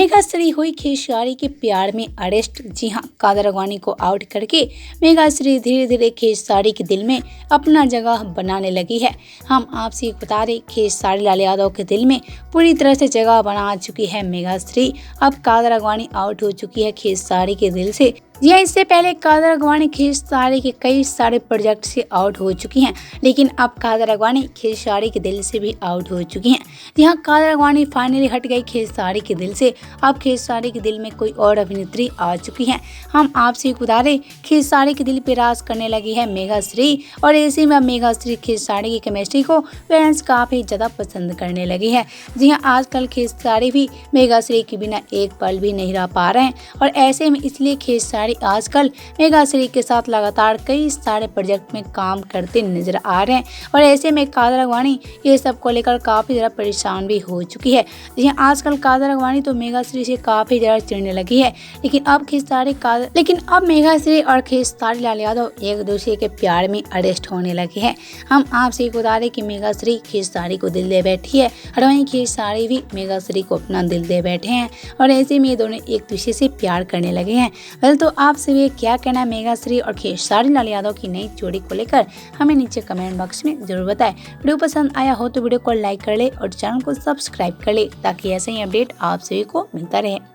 मेघाश्री हुई खेसारी के प्यार में अरेस्ट। जी हां, कादर अडवाणी को आउट करके मेघाश्री धीरे धीरे खेसारी के दिल में अपना जगह बनाने लगी है। हम आपसे बता दें, खेसारी लाल यादव के दिल में पूरी तरह से जगह बना चुकी है मेघाश्री। अब कादर अडवाणी आउट हो चुकी है खेसारी के दिल से। जी हाँ, इससे पहले कादर अडवाणी खेसारी के कई सारे प्रोजेक्ट से आउट हो चुकी हैं, लेकिन अब कादर अडवाणी खेसारी के दिल से भी आउट हो चुकी हैं। जी हाँ, कादर अडवाणी फाइनली हट गई खेसारी के दिल से। अब खेसारी के दिल में कोई और अभिनेत्री आ चुकी हैं। हम आपसे बता दें, खेसारी के दिल पे राज करने लगी है मेघाश्री, और ऐसे में अब मेघाश्री खेसारी की केमिस्ट्री को फैंस काफी ज्यादा पसंद करने लगे हैं। जी हाँ, आजकल खेसारी भी मेघाश्री के बिना एक पल भी नहीं रह पा रहे हैं, और ऐसे में इसलिए खेसारी आजकल मेघाश्री के साथ लगातार कई सारे प्रोजेक्ट में काम करते नजर आ रहे हैं, और ऐसे में कादर अडवाणी ये सब को लेकर काफी ज्यादा परेशान भी हो चुकी है। जी हाँ, आजकल कादर अडवाणी तो मेघाश्री से काफी ज्यादा चिढ़ने लगी है, लेकिन अब मेघाश्री और खेसारी लाल यादव एक दूसरे के प्यार में अरेस्ट होने लगे हैं। हम आपसे बता दें कि मेघाश्री खेसारी को दिल दे बैठी है, और वहीं खेसारी भी मेघाश्री को अपना दिल दे बैठे हैं, और ऐसे में ये दोनों एक दूसरे से प्यार करने लगे हैं। वेल, तो आपसे भी क्या कहना है मेघाश्री और खेसारी लाल यादव की नई जोड़ी को लेकर, हमें नीचे कमेंट बॉक्स में जरूर बताएं। वीडियो पसंद आया हो तो वीडियो को लाइक कर ले और चैनल को सब्सक्राइब कर ले, ताकि ऐसे ही अपडेट आप सभी को मिलता रहे।